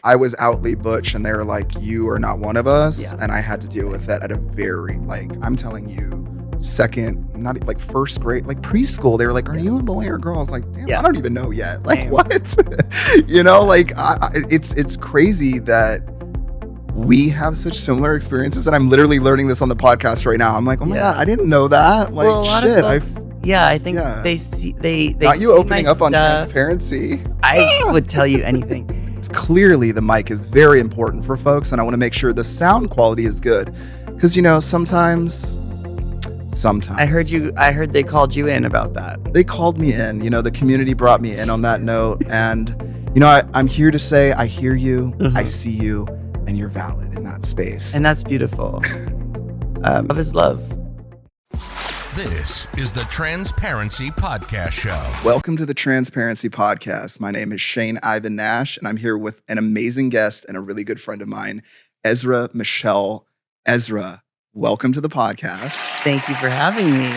I was outly butch and they were like, you are not one of us. Yeah. And I had to deal with that at a very, like, I'm telling you, not like first grade, like preschool. They were like, are you a boy or a girl? I was like, damn, I don't even know yet. Like, Same. what? You know, like, it's crazy that we have such similar experiences. And I'm literally learning this on the podcast right now. I'm like, oh my God, I didn't know that. Like, well, a lot shit. of folks, I think they see, they Not you see opening my up on stuff. transparency. I would tell you anything. Clearly, the mic is very important for folks, and I want to make sure the sound quality is good. Because, you know, sometimes. I heard they called you in about that. They called me in. You know, the community brought me in on that note. And, you know, I'm here to say I hear you, I see you, and you're valid in that space. And that's beautiful. Love is love. This is the Transparency Podcast Show. Welcome to the Transparency Podcast. My name is Shane Ivan Nash, and I'm here with an amazing guest and a really good friend of mine, Ezra Michel. Ezra, welcome to the podcast. Thank you for having me.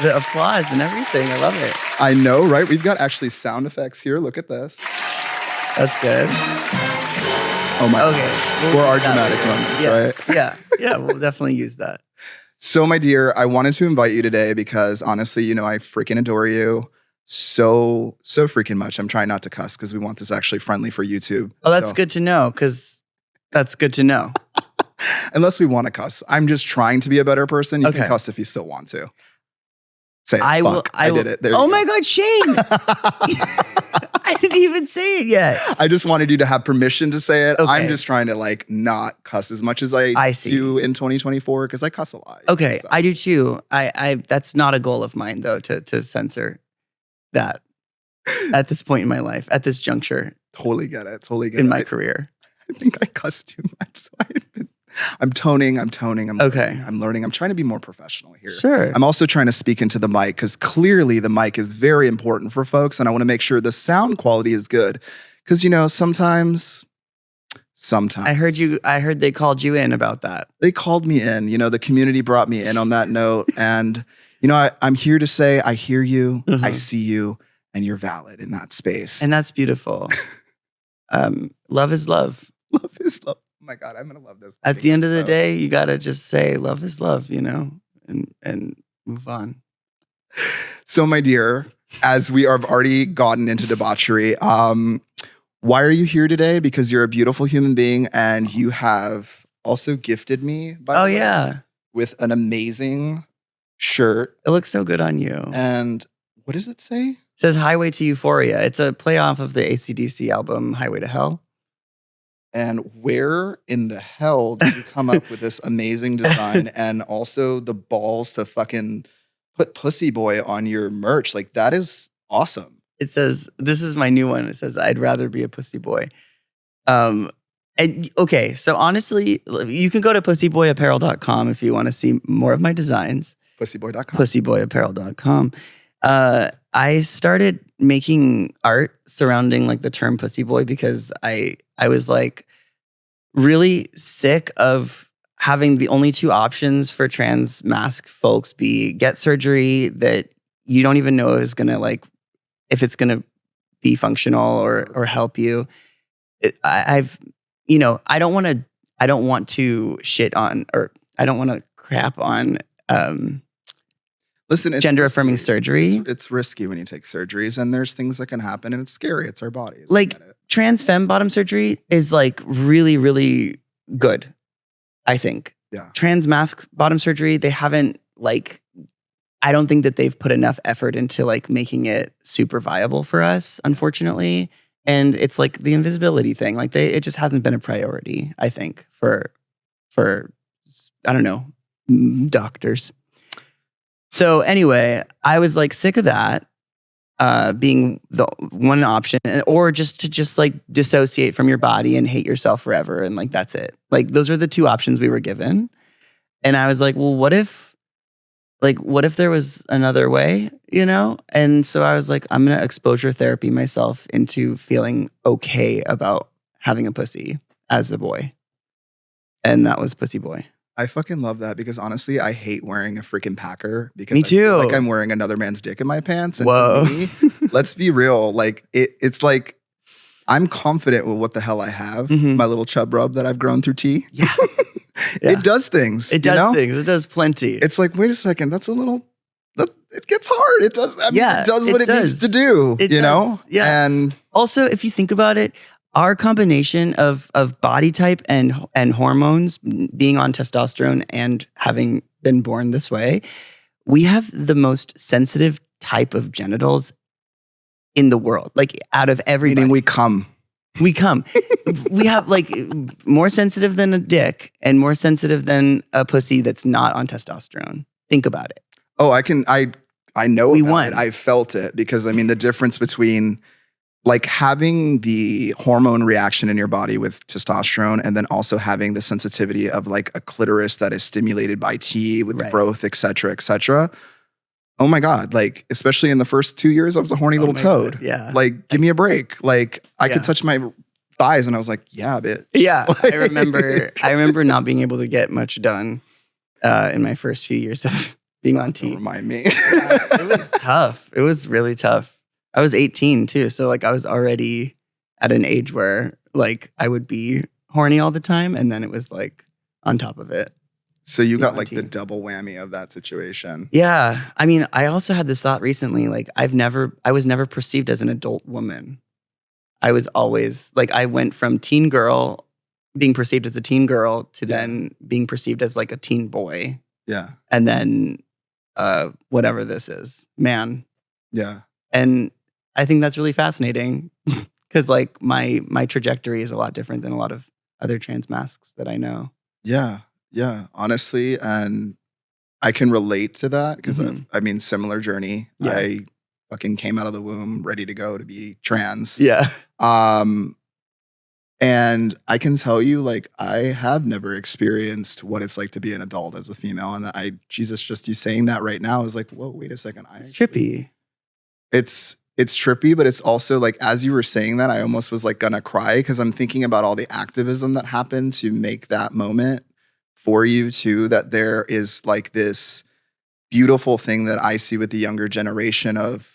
The applause and everything. I love it. I know, right? We've got actually sound effects here. Look at this. That's good. Oh my Okay. God. For our dramatic moments, right? Yeah, we'll definitely use that. So, my dear, I wanted to invite you today because honestly, you know, I freaking adore you so freaking much. I'm trying not to cuss because we want this actually friendly for YouTube. Oh, that's good to know because that's good to know. Unless we want to cuss. I'm just trying to be a better person. You can cuss if you still want to. Say it. I did it. There oh you my go. God, Shane. I didn't even say it yet. I just wanted you to have permission to say it. Okay. I'm just trying to like not cuss as much as I do in 2024 because I cuss a lot. Okay, so. I do too. I that's not a goal of mine though to censor that at this point in my life, at this juncture. Totally get it. In my career. I think I cussed too much. So I'm toning. I'm okay. I'm learning. I'm trying to be more professional here. Sure. I'm also trying to speak into the mic because clearly the mic is very important for folks. And I want to make sure the sound quality is good. Because, you know, sometimes. I heard they called you in about that. They called me in. You know, the community brought me in on that note. And, you know, I'm here to say I hear you, I see you, and you're valid in that space. And that's beautiful. Love is love. Love is love. Oh my God, I'm going to love this. At the end of the day, you got to just say love is love, you know, and move on. So, my dear, as we have already gotten into debauchery, why are you here today? Because you're a beautiful human being and you have also gifted me, by the way, with an amazing shirt. It looks so good on you. And what does it say? It says Highway to Euphoria. It's a play off of the AC/DC album Highway to Hell. And where in the hell did you come up with this amazing design and also the balls to fucking put Pussyboy on your merch? Like, that is awesome. It says, this is my new one. It says, I'd rather be a pussy boy. And okay, so honestly, you can go to pussyboyapparel.com if you want to see more of my designs. Pussyboy.com. Pussyboyapparel.com. I started making art surrounding like the term pussy boy because I was like really sick of having the only two options for trans masc folks be get surgery that you don't even know is gonna like if it's gonna be functional or help you. I don't want to shit on or I don't want to crap on Listen, gender-affirming surgery. It's risky when you take surgeries, and there's things that can happen, and it's scary. It's our bodies. Like trans femme bottom surgery is like really, really good, I think. Yeah. Trans masc bottom surgery, they haven't like, I don't think that they've put enough effort into like making it super viable for us, unfortunately. And it's like the invisibility thing. Like it just hasn't been a priority, I think, for I don't know, doctors. So anyway, I was like sick of that being the one option, or just to like dissociate from your body and hate yourself forever, and like that's it. Like those are the two options we were given, and I was like, well, what if there was another way, you know? And so I was like, I'm gonna exposure therapy myself into feeling okay about having a pussy as a boy, and that was Pussy Boy. I fucking love that because honestly, I hate wearing a freaking packer because Me too. I feel like I'm wearing another man's dick in my pants. And Whoa. to me, let's be real, like it's like I'm confident with what the hell I have. Mhm. My little chub rub that I've grown through tea. Yeah. It does things. It does things. It does plenty. It's like, wait a second, that's a little. It gets hard. It does. I mean, Yeah, it does what it it needs does. to do. It you know. does, yeah. And Also, if you think about it, our combination of body type and hormones, being on testosterone and having been born this way, we have the most sensitive type of genitals in the world. Like out of everybody. meaning we come. We come. We have like more sensitive than a dick and more sensitive than a pussy that's not on testosterone. Think about it. Oh, I know We about won. it. I felt it because I mean the difference between like having the hormone reaction in your body with testosterone and then also having the sensitivity of like a clitoris that is stimulated by T with the Right. growth, et cetera, et cetera. Oh my God. Like, especially in the first 2 years, I was a horny little my toad. God, yeah. Like, give me a break. Like, I Yeah. could touch my thighs and I was like, yeah, bitch. Yeah, I remember not being able to get much done in my first few years of being on Don't T. remind me. Yeah, it was tough. It was really tough. I was 18 too, so like I was already at an age where like I would be horny all the time, and then it was like on top of it. So you got on like T. the double whammy of that situation. Yeah, I mean, I also had this thought recently. Like I was never perceived as an adult woman. I was always like I went from teen girl, being perceived as a teen girl, to Yeah. then being perceived as like a teen boy, Yeah. and then whatever this is, man. Yeah. And I think that's really fascinating because like my trajectory is a lot different than a lot of other trans masks that I know. Yeah. Yeah. Honestly. And I can relate to that because Mhm. I mean, similar journey. Yeah. I fucking came out of the womb ready to go to be trans. Yeah. And I can tell you, like, I have never experienced what it's like to be an adult as a female. And Jesus, just you saying that right now is like, whoa, wait a second. It's trippy. It's trippy, but it's also like, as you were saying that, I almost was like gonna cry because I'm thinking about all the activism that happened to make that moment for you too, that there is like this beautiful thing that I see with the younger generation of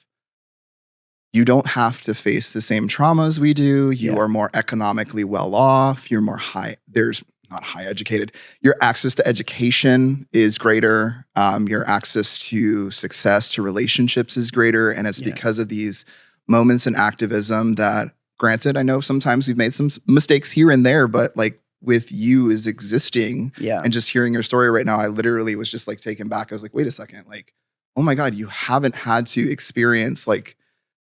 you don't have to face the same traumas we do. You Yeah. are more economically well off. You're more there's not high educated. Your access to education is greater. Your access to success, to relationships is greater. And it's Yeah. because of these moments in activism that, granted, I know sometimes we've made some mistakes here and there, but like with you as existing Yeah. and just hearing your story right now, I literally was just like taken back. I was like, wait a second, like, oh my God, you haven't had to experience like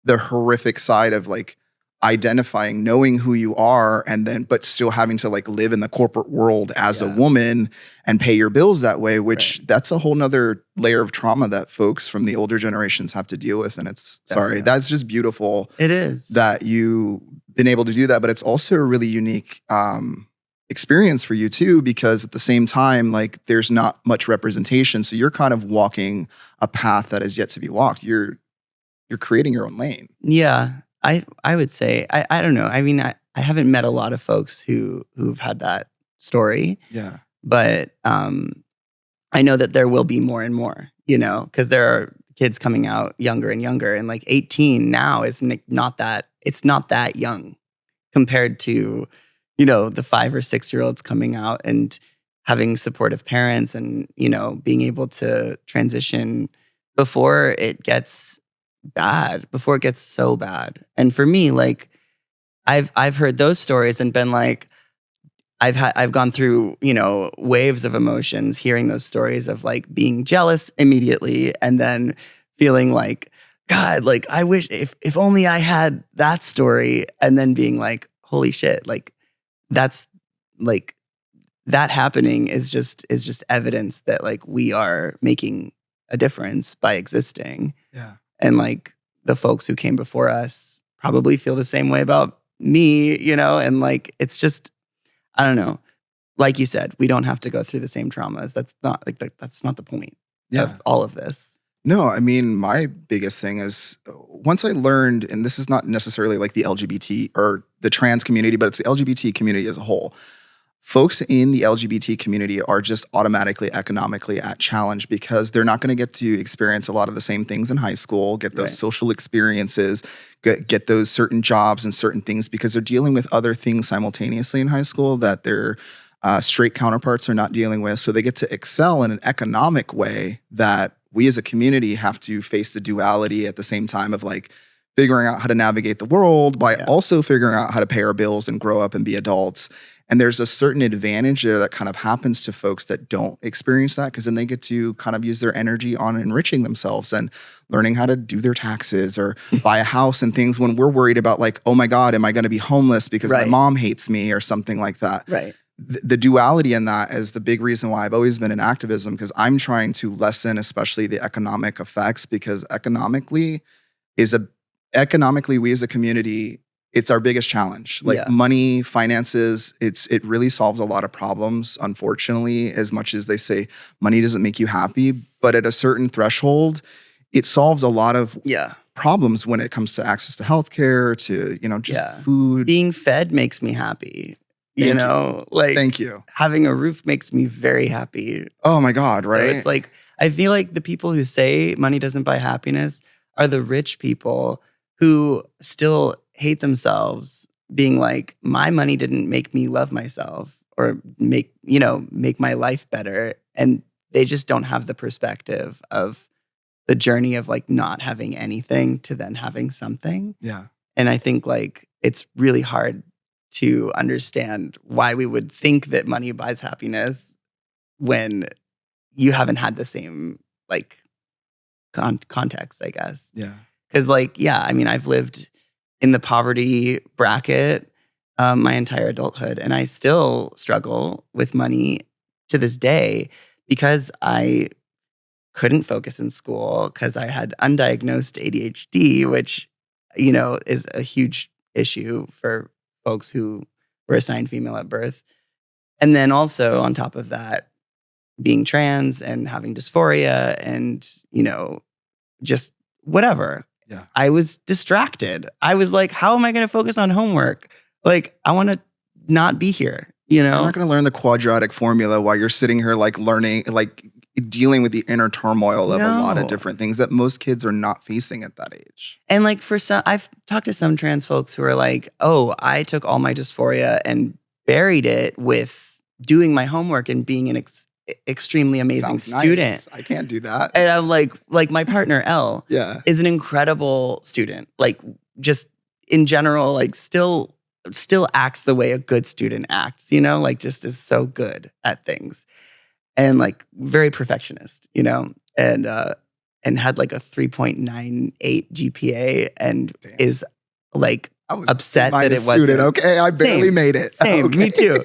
the horrific side of like identifying, knowing who you are, and then but still having to like live in the corporate world as a Yeah. woman and pay your bills that way, which that's a whole nother layer of trauma that folks from the older generations have to deal with. And it's Definitely. that's just beautiful It is. that you've been able to do that, but it's also a really unique experience for you too, because at the same time, like there's not much representation. So you're kind of walking a path that is yet to be walked. You're creating your own lane. Yeah. I would say, I don't know. I mean, I haven't met a lot of folks who've had that story, Yeah. but I know that there will be more and more, you know, because there are kids coming out younger and younger, and like 18 now is not that, it's not that young compared to, you know, the 5 or 6 year olds coming out and having supportive parents and, you know, being able to transition before it gets bad, before it gets so bad. And for me, like I've heard those stories and been like, I've gone through, you know, waves of emotions hearing those stories of like being jealous immediately and then feeling like, God, like I wish if only I had that story, and then being like, holy shit, like that's like that happening is just evidence that like we are making a difference by existing. Yeah. And like the folks who came before us probably feel the same way about me, you know? And like, it's just, I don't know. Like you said, we don't have to go through the same traumas. That's not like, that's not the point of all of this. No, I mean, my biggest thing is once I learned, and this is not necessarily like the LGBT or the trans community, but it's the LGBT community as a whole. folks in the LGBT community are just automatically economically at challenge because they're not going to get to experience a lot of the same things in high school, get those social experiences, get those certain jobs and certain things because they're dealing with other things simultaneously in high school that their straight counterparts are not dealing with. So they get to excel in an economic way that we as a community have to face the duality at the same time of like figuring out how to navigate the world by also figuring out how to pay our bills and grow up and be adults. And there's a certain advantage there that kind of happens to folks that don't experience that because then they get to kind of use their energy on enriching themselves and learning how to do their taxes or buy a house and things when we're worried about like, oh my God, am I going to be homeless because my mom hates me or something like that. Right. The duality in that is the big reason why I've always been in activism because I'm trying to lessen especially the economic effects because economically we as a community, it's our biggest challenge. Like money, finances, it really solves a lot of problems, unfortunately, as much as they say money doesn't make you happy. But at a certain threshold, it solves a lot of problems when it comes to access to healthcare, to, just food. Being fed makes me happy. Thank you. Having a roof makes me very happy. Oh my God, right? So it's like, I feel like the people who say money doesn't buy happiness are the rich people who still hate themselves, being like, my money didn't make me love myself or make my life better. And they just don't have the perspective of the journey of like not having anything to then having something. Yeah. And I think like it's really hard to understand why we would think that money buys happiness when you haven't had the same like context, I guess. Yeah. Because I've lived in the poverty bracket my entire adulthood, and I still struggle with money to this day because I couldn't focus in school because I had undiagnosed ADHD, which, is a huge issue for folks who were assigned female at birth. And then also on top of that, being trans and having dysphoria and, just whatever. Yeah. I was distracted. I was like, how am I going to focus on homework? Like, I want to not be here, You're not going to learn the quadratic formula while you're sitting here like learning, like dealing with the inner turmoil of a lot of different things that most kids are not facing at that age. And like for some, I've talked to some trans folks who are like, oh, I took all my dysphoria and buried it with doing my homework and being an extremely amazing student. Nice. I can't do that. And I'm like my partner Elle is an incredible student. Like just in general, like still acts the way a good student acts, like just is so good at things. And like very perfectionist, and had like a 3.98 GPA and is like upset that it wasn't. Okay, I barely made it. Same, okay. Me too.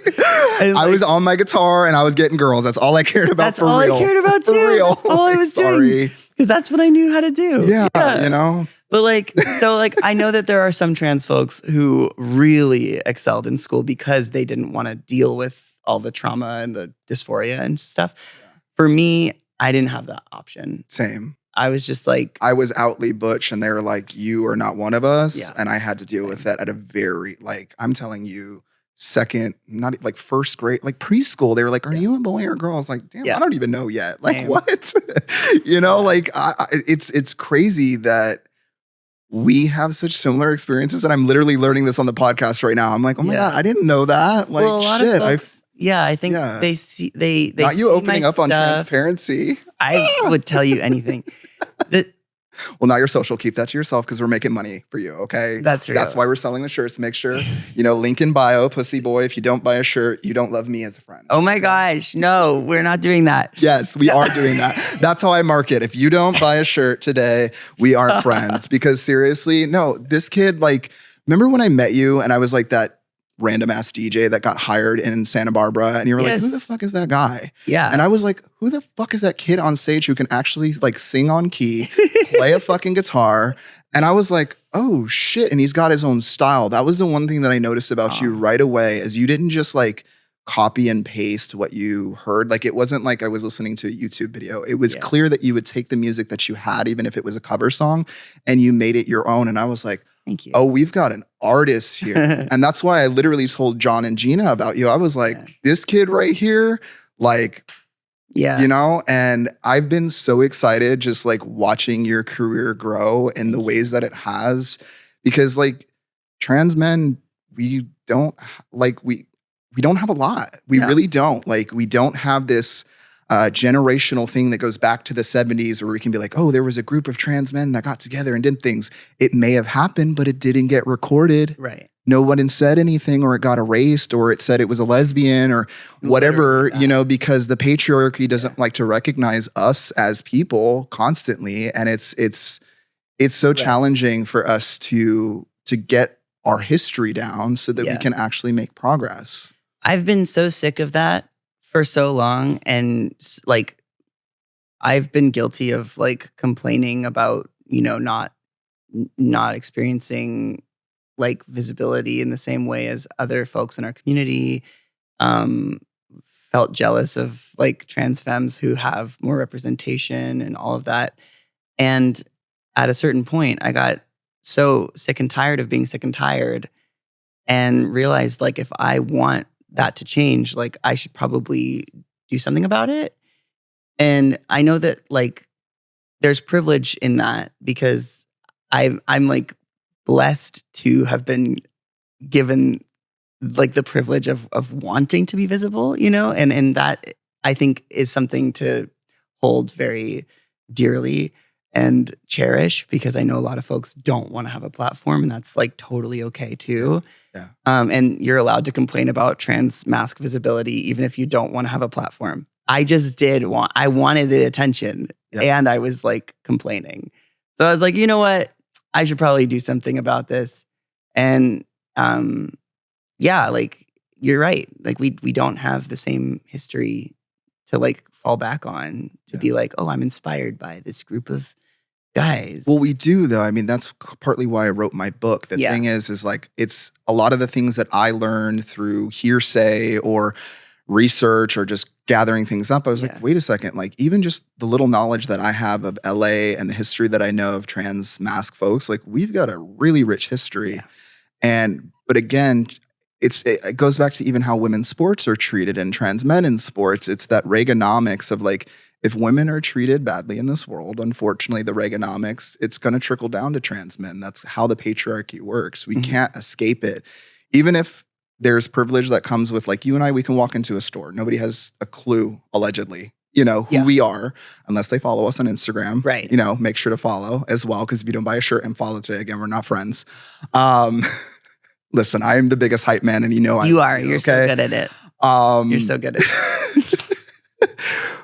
I was on my guitar and I was getting girls. That's all I cared about. That's all I cared about too. That's all I was doing. Because that's what I knew how to do. Yeah. But I know that there are some trans folks who really excelled in school because they didn't want to deal with all the trauma and the dysphoria and stuff. Yeah. For me, I didn't have that option. Same. I was just like... I was outly butch and they were like, you are not one of us. Yeah. And I had to deal with that at a very, I'm telling you, second, not like first grade, like preschool. They were like, are you a boy or a girl? I was like, damn, I don't even know yet. Like, what? It's crazy that we have such similar experiences. And I'm literally learning this on the podcast right now. I'm like, oh my God, I didn't know that. Like, well, a lot of folks, I think they see, they not you see opening up stuff. On transparency. I would tell you anything. Well, not your social. Keep that to yourself because we're making money for you, okay? That's true. That's why we're selling the shirts. Make sure, link in bio, Pussyboy. If you don't buy a shirt, you don't love me as a friend. Oh my gosh. No, we're not doing that. Yes, we are doing that. That's how I market. If you don't buy a shirt today, we aren't friends. Because seriously, no, this kid, remember when I met you and I was like that random ass DJ that got hired in Santa Barbara and you were like, who the fuck is that guy? Yeah. And I was like, who the fuck is that kid on stage who can actually sing on key, play a fucking guitar? And I was like, oh shit. And he's got his own style. That was the one thing that I noticed about you right away is you didn't just copy and paste what you heard. It wasn't like I was listening to a YouTube video. It was clear that you would take the music that you had, even if it was a cover song, and you made it your own. And I was like, Thank you. oh, we've got an artist here. And that's why I literally told John and Gina about you. I was like, Yeah. this kid right here, like, Yeah. you know, and I've been so excited just like watching your career grow in the ways that it has, because like trans men, we don't like, we don't have a lot. We No. really don't. Like, we don't have this generational thing that goes back to the 70s where we can be like, oh, there was a group of trans men that got together and did things. It may have happened, but it didn't get recorded. Right. No one said anything, or it got erased, or it said it was a lesbian or whatever, Literally you know, because the patriarchy doesn't like to recognize us as people constantly. And it's so Right. challenging for us to get our history down so that we Yeah. can actually make progress. I've been so sick of that for so long. And like, I've been guilty of like complaining about, you know, not experiencing like visibility in the same way as other folks in our community. Felt jealous of like trans femmes who have more representation and all of that. And at a certain point, I got so sick and tired of being sick and tired, and realized like if I want that to change, like I should probably do something about it. And I know that like there's privilege in that, because I'm like blessed to have been given like the privilege of wanting to be visible, you know, and that I think is something to hold very dearly and cherish, because I know a lot of folks don't want to have a platform, and that's like totally okay too. Yeah. And you're allowed to complain about trans mask visibility even if you don't want to have a platform. I just I wanted the attention, and I was like complaining. So I was like, you know what? I should probably do something about this. And yeah, like you're right. Like we don't have the same history to like fall back on to be like, oh, I'm inspired by this group of guys. Well, we do though. I mean, that's partly why I wrote my book. The thing is like, it's a lot of the things that I learned through hearsay or research or just gathering things up. I was like, wait a second, like even just the little knowledge that I have of LA and the history that I know of trans mask folks, like we've got a really rich history. But again, it goes back to even how women's sports are treated and trans men in sports. It's that Reaganomics of like, if women are treated badly in this world, unfortunately, the Reaganomics, it's going to trickle down to trans men. That's how the patriarchy works. We can't escape it. Even if there's privilege that comes with like you and I, we can walk into a store. Nobody has a clue, allegedly, you know, who we are, unless they follow us on Instagram. Right. You know, make sure to follow as well, because if you don't buy a shirt and follow today, again, we're not friends. Listen, I am the biggest hype man, and you know you are. You're so good at it. You're so good at it.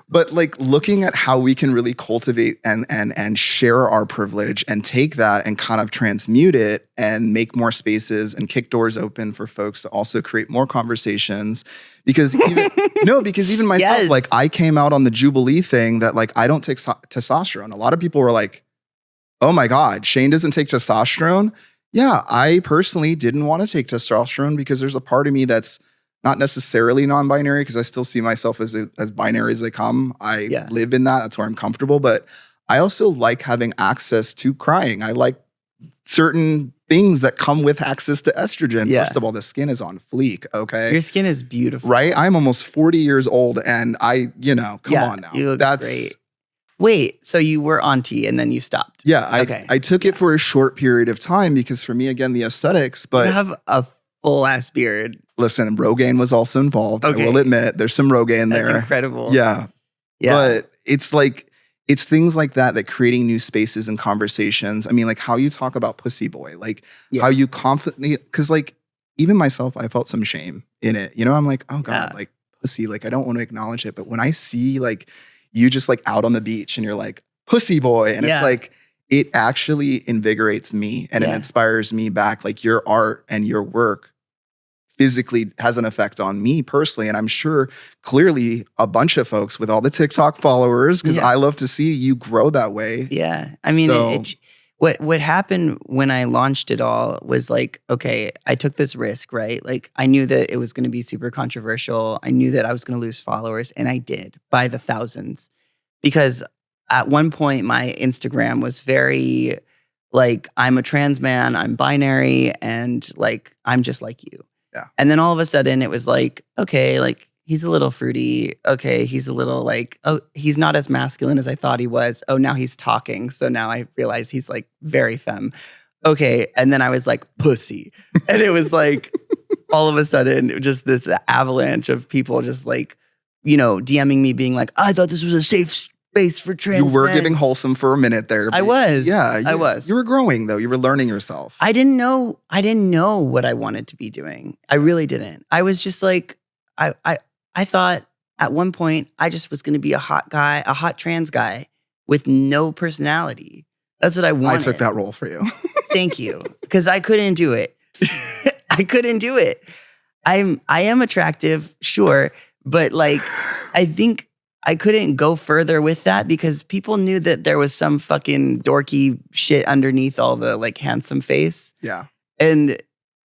But like looking at how we can really cultivate and share our privilege and take that and kind of transmute it and make more spaces and kick doors open for folks to also create more conversations. Because even myself, like I came out on the Jubilee thing that like I don't take testosterone. A lot of people were like, oh my God, Shane doesn't take testosterone. Yeah, I personally didn't want to take testosterone because there's a part of me that's not necessarily non-binary, because I still see myself as binary as they come. I live in that. That's where I'm comfortable. But I also like having access to crying. I like certain things that come with access to estrogen. First of all, the skin is on fleek, okay? Your skin is beautiful. Right? I'm almost 40 years old, and come on now. You look great. Wait, so you were auntie and then you stopped? Yeah, I took it for a short period of time because for me, again, the aesthetics, but... You have a full-ass beard. Listen, Rogaine was also involved. I will admit, there's some Rogaine there. That's incredible. Yeah. But it's like, it's things like that creating new spaces and conversations. I mean, like how you talk about Pussyboy, like how you confidently, because like even myself, I felt some shame in it. You know, I'm like, oh God, like pussy, like I don't want to acknowledge it. But when I see like you just like out on the beach and you're like, Pussyboy, and it's like, it actually invigorates me and it inspires me back. Like your art and your work physically has an effect on me personally. And I'm sure clearly a bunch of folks with all the TikTok followers, because I love to see you grow that way. Yeah. I mean, what happened when I launched it all was like, okay, I took this risk, right? Like I knew that it was going to be super controversial. I knew that I was going to lose followers, and I did by the thousands, because at one point my Instagram was very like, I'm a trans man, I'm binary, and like, I'm just like you. Yeah. And then all of a sudden it was like, okay, like, he's a little fruity. Okay, he's a little like, oh, he's not as masculine as I thought he was. Oh, now he's talking. So now I realize he's like very femme. Okay. And then I was like, pussy. And it was like, all of a sudden, just this avalanche of people just like, DMing me being like, I thought this was a safe space for trans You were men. giving wholesome for a minute there. I was. Yeah. I was. You were growing though. You were learning yourself. I didn't know what I wanted to be doing. I really didn't. I was just like, I thought at one point I just was going to be a hot guy, a hot trans guy with no personality. That's what I wanted. I took that role for you. Thank you. Because I couldn't do it. I couldn't do it. I am attractive, sure. But like, I think I couldn't go further with that because people knew that there was some fucking dorky shit underneath all the like handsome face. Yeah. And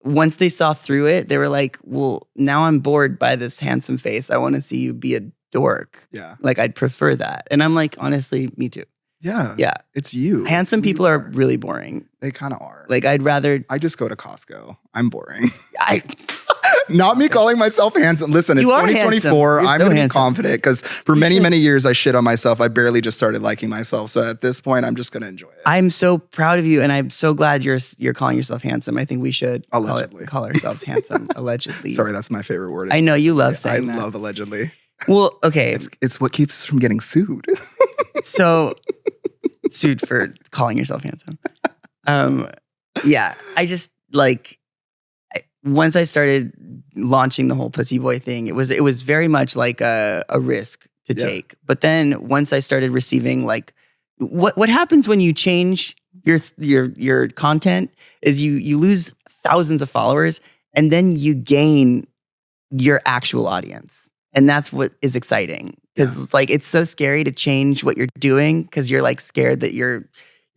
once they saw through it, they were like, well, now I'm bored by this handsome face. I want to see you be a dork. Yeah. Like, I'd prefer that. And I'm like, honestly, me too. Yeah. Yeah. It's you. Handsome It's who people you are really boring. They kind of are. Like, I'd rather. I just go to Costco. I'm boring. I, Not me calling myself handsome. Listen, it's You are 2024. handsome. You're I'm so going to be handsome. confident because for many years I shit on myself. I barely just started liking myself. So at this point, I'm just going to enjoy it. I'm so proud of you, and I'm so glad you're calling yourself handsome. I think we should Allegedly. call ourselves handsome. Allegedly. Sorry, that's my favorite word. I know you love I saying that. love allegedly. Well, okay. It's what keeps us from getting sued. So sued for calling yourself handsome. Yeah, I just like once I started launching the whole Pussyboy thing, it was very much like a risk to take. But then once I started receiving like what happens when you change your content is you lose thousands of followers and then you gain your actual audience. And that's what is exciting because like it's so scary to change what you're doing because you're like scared that you're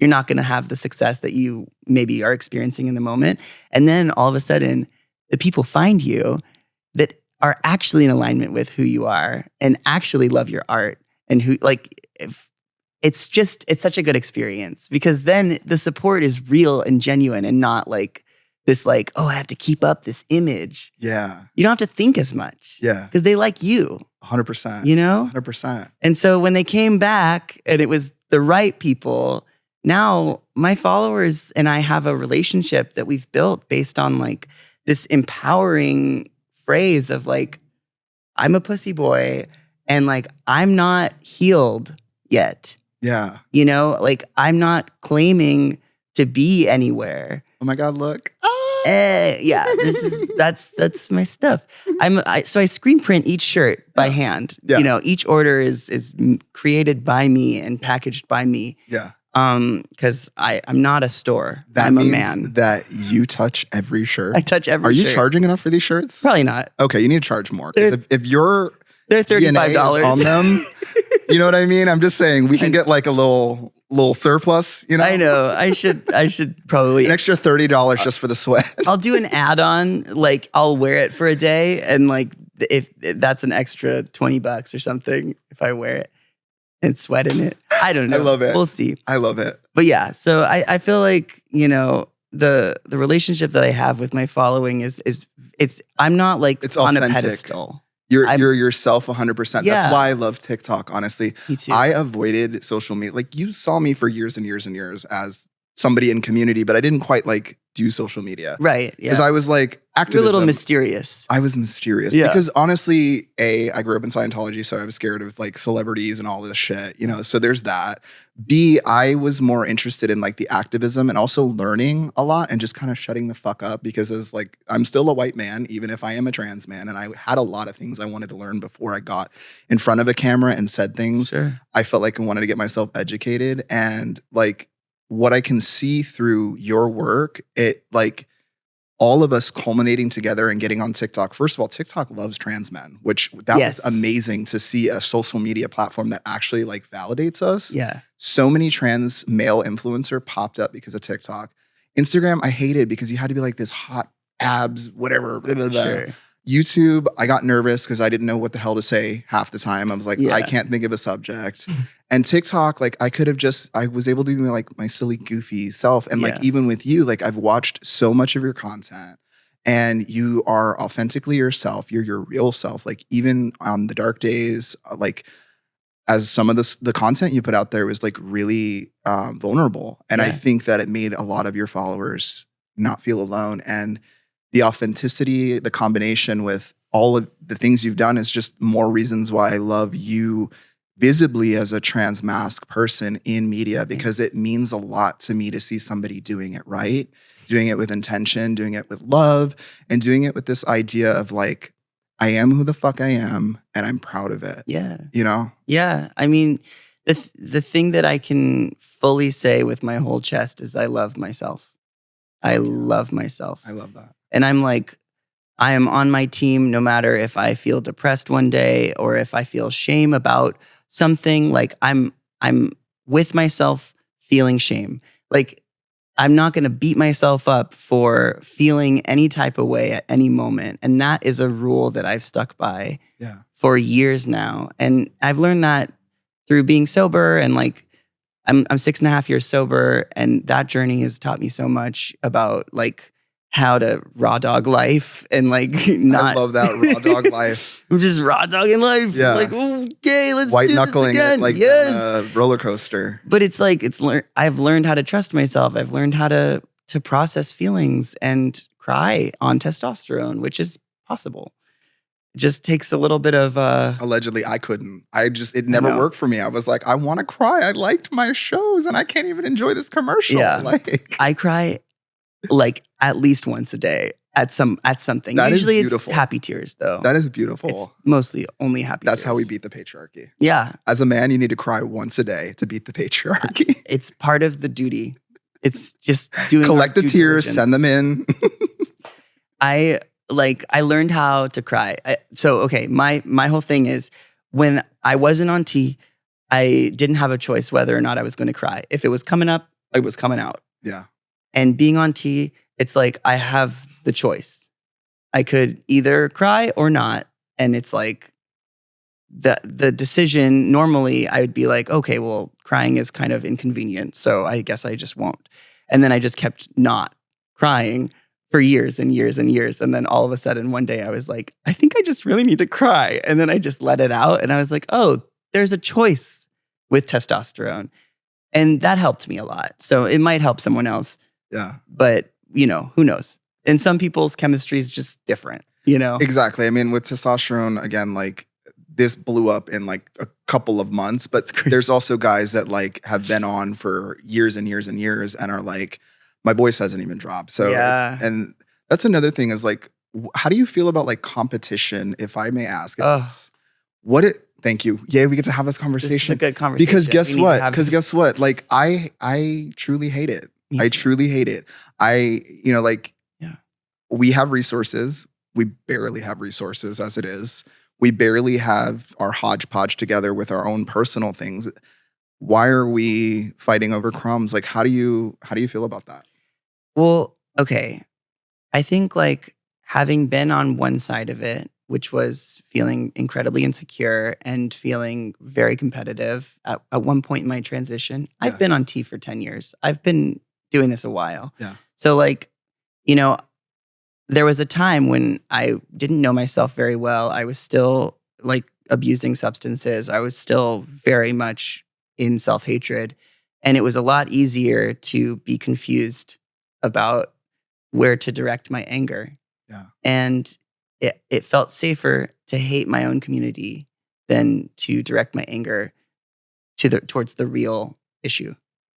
not going to have the success that you maybe are experiencing in the moment. And then all of a sudden, the people find you that are actually in alignment with who you are and actually love your art and who like it's such a good experience because then the support is real and genuine and not like this like, oh, I have to keep up this image. Yeah. You don't have to think as much. Yeah. Because they like you. 100%. You know? 100%. And so when they came back and it was the right people, now my followers and I have a relationship that we've built based on like this empowering phrase of like, I'm a pussy boy and like, I'm not healed yet. Yeah. You know, like I'm not claiming to be anywhere. Oh my God, look. Yeah, that's my stuff. So I screen print each shirt by hand. Yeah. You know, each order is created by me and packaged by me. Yeah. Because I'm not a store. That I'm means a man. that you touch every shirt. I touch every Are you shirt. charging enough for these shirts? Probably not. Okay, you need to charge more. Because if your They're DNA is $35 on them, you know what I mean? I'm just saying we can get like a little surplus, you know? I know. I should probably An extra $30 just for the sweat. I'll do an add-on, like I'll wear it for a day and like if that's an extra $20 or something if I wear it and sweat in it. I don't know. I love it. We'll see. I love it. But yeah, so I feel like, you know, the relationship that I have with my following is I'm not like It's on authentic. a pedestal. You're yourself 100%. Yeah. That's why I love TikTok, honestly. Me too. I avoided social media. Like you saw me for years and years and years as somebody in community, but I didn't quite like do social media. Right. Yeah. Because I was like, activism. You're a little mysterious. I was mysterious. Yeah. Because honestly, I grew up in Scientology, so I was scared of like celebrities and all this shit, you know, so there's that. B, I was more interested in like the activism and also learning a lot and just kind of shutting the fuck up because as like, I'm still a white man, even if I am a trans man. And I had a lot of things I wanted to learn before I got in front of a camera and said things. Sure. I felt like I wanted to get myself educated and like what I can see through your work, it like all of us culminating together and getting on TikTok. First of all, TikTok loves trans men, which that was amazing to see a social media platform that actually like validates us. Yeah. So many trans male influencer popped up because of TikTok. Instagram, I hated because you had to be like this hot abs, whatever. Blah, blah, blah. Sure. YouTube, I got nervous because I didn't know what the hell to say half the time. I was like, Yeah. I can't think of a subject. And TikTok, like I was able to be like my silly, goofy self. And like Yeah. even with you, like I've watched so much of your content and you are authentically yourself. You're your real self. Like even on the dark days, like as some of the content you put out there was like really vulnerable. And I Yeah. think that it made a lot of your followers not feel alone. And the authenticity, the combination with all of the things you've done is just more reasons why I love you visibly as a trans mask person in media, because it means a lot to me to see somebody doing it right, doing it with intention, doing it with love, and doing it with this idea of like, I am who the fuck I am and I'm proud of it. Yeah. You know? Yeah. I mean, the thing that I can fully say with my whole chest is I love myself. I love myself. I love that. And I'm like, I am on my team no matter if I feel depressed one day or if I feel shame about something. Like I'm with myself feeling shame. Like I'm not going to beat myself up for feeling any type of way at any moment. And that is a rule that I've stuck by for years now. And I've learned that through being sober, and like I'm 6.5 years sober, and that journey has taught me so much about like how to raw dog life and like not. I love that raw dog life. I'm just raw dogging life. Yeah. Like, okay, let's White do knuckling this again. it like yes. a roller coaster. But it's like I've learned how to trust myself. I've learned how to process feelings and cry on testosterone, which is possible. It just takes a little bit of Allegedly, I couldn't. It never worked for me. I was like, I want to cry. I liked my shows and I can't even enjoy this commercial. Yeah. Like I cry like at least once a day at something. That is Usually it's beautiful. happy tears though. That is beautiful. It's mostly only happy That's tears. how we beat the patriarchy. Yeah. As a man, you need to cry once a day to beat the patriarchy. It's part of the duty. It's just doing Collect the our due tears, diligence. send them in. I learned how to cry. My whole thing is when I wasn't on T, I didn't have a choice whether or not I was going to cry. If it was coming up, it was coming out. Yeah. And being on T, it's like I have the choice. I could either cry or not. And it's like the decision, normally I would be like, okay, well, crying is kind of inconvenient, so I guess I just won't. And then I just kept not crying for years and years and years. And then all of a sudden one day I was like, I think I just really need to cry. And then I just let it out. And I was like, oh, there's a choice with testosterone. And that helped me a lot. So it might help someone else. Yeah. But, who knows? And some people's chemistry is just different, Exactly. I mean, with testosterone, again, like this blew up in like a couple of months, but there's also guys that like have been on for years and years and years and are like, my voice hasn't even dropped. So, and that's another thing is like, how do you feel about like competition, if I may ask? Thank you. Yeah, we get to have this conversation. This is a good conversation. Because guess what? Like I truly hate it. I truly hate it. We have resources. We barely have resources as it is. We barely have our hodgepodge together with our own personal things. Why are we fighting over crumbs? Like, how do you feel about that? Well, okay. I think like having been on one side of it, which was feeling incredibly insecure and feeling very competitive at one point in my transition. Yeah. I've been on T for 10 years. I've been doing this a while. Yeah. So like, there was a time when I didn't know myself very well. I was still like abusing substances. I was still very much in self-hatred. And it was a lot easier to be confused about where to direct my anger. Yeah. And it felt safer to hate my own community than to direct my anger towards the real issue,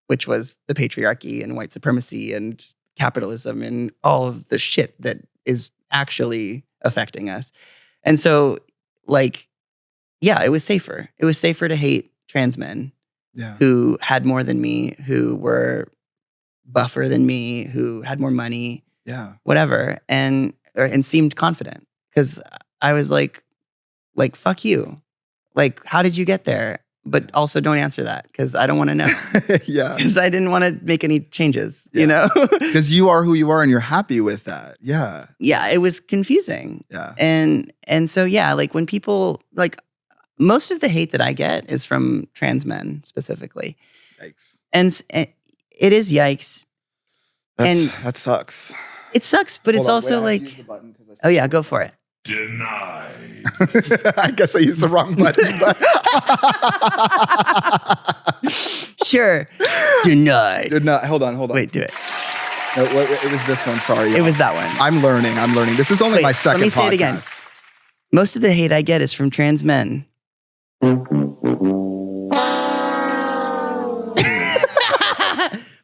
which was the patriarchy and white supremacy and capitalism and all of the shit that is actually affecting us. And so, like, yeah, it was safer. It was safer to hate trans men who had more than me, who were buffer than me, who had more money, whatever, and seemed confident. Because I was like, fuck you. Like, how did you get there? but also don't answer that because I don't want to know. Yeah. Because I didn't want to make any changes, Yeah. you know? Because you are who you are and you're happy with that. Yeah. Yeah, it was confusing. Yeah. And so, yeah, like when people, like most of the hate that I get is from trans men specifically. Yikes. And it is yikes. That sucks. It sucks, but it's also like, oh yeah, go for it. Denied. I guess I used the wrong button. But Sure. Denied. Hold on. Wait, do it. No, it was this one. Sorry. It was that one. I'm learning. This is only my second Let me podcast. say it again. Most of the hate I get is from trans men.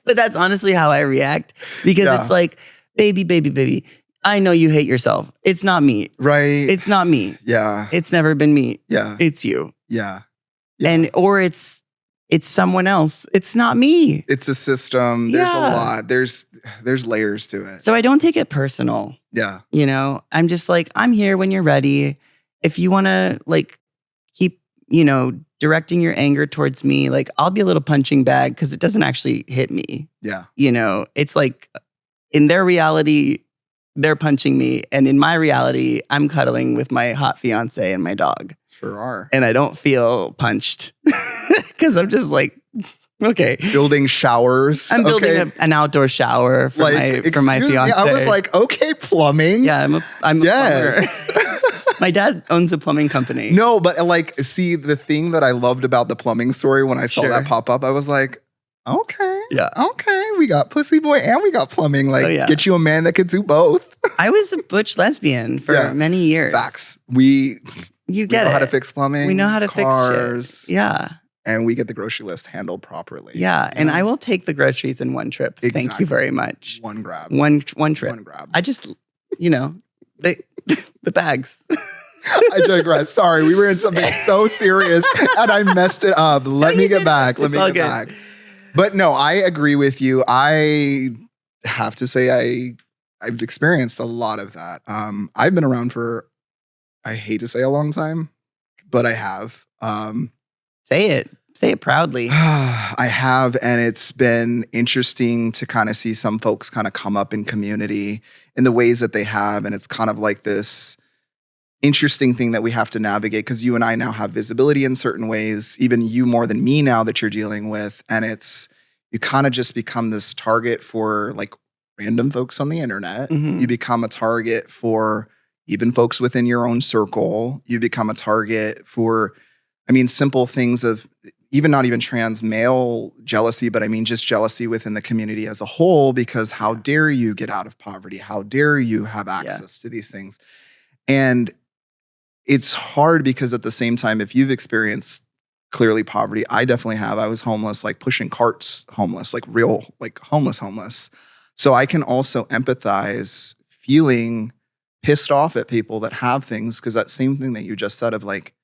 But that's honestly how I react because it's like, baby, I know you hate yourself. It's not me. Right. It's not me. Yeah. It's never been me. Yeah. It's you. Yeah. And or it's someone else. It's not me. It's a system. There's a Yeah. lot. There's layers to it. So I don't take it personal. Yeah. You know, I'm just like, I'm here when you're ready. If you want to like keep, directing your anger towards me, like I'll be a little punching bag because it doesn't actually hit me. Yeah. It's like in their reality, they're punching me. And in my reality, I'm cuddling with my hot fiance and my dog. Sure are. And I don't feel punched because I'm just like, okay. Building showers. I'm building an outdoor shower for my excuse fiance. me, I was like, okay, plumbing. Yeah, I'm a Yes. plumber. My dad owns a plumbing company. No, but see, the thing that I loved about the plumbing story when I saw that pop up, I was like, okay. Yeah. Okay. We got Pussyboy and we got plumbing. Like, get you a man that could do both. I was a butch lesbian for many years. Facts. You we get know it. how to fix plumbing. We know how to cars, fix shit. Yeah. And we get the grocery list handled properly. Yeah. And I will take the groceries in one trip. Exactly. Thank you very much. One grab. One trip. One grab. I just, the bags. I digress. Sorry, we were in something so serious and I messed it up. Let me get back. But no, I agree with you. I have to say I've experienced a lot of that. I've been around for, I hate to say a long time, but I have. Say it proudly. I have, and it's been interesting to kind of see some folks kind of come up in community in the ways that they have, and it's kind of like this interesting thing that we have to navigate because you and I now have visibility in certain ways, even you more than me now that you're dealing with. And you kind of just become this target for like random folks on the internet. Mm-hmm. You become a target for even folks within your own circle. You become a target for, simple things of not even trans male jealousy, but just jealousy within the community as a whole, because how dare you get out of poverty? How dare you have access to these things? And it's hard because at the same time, if you've experienced clearly poverty, I definitely have. I was homeless, like pushing carts homeless, like real, like homeless. So I can also empathize feeling pissed off at people that have things, because that same thing that you just said of like,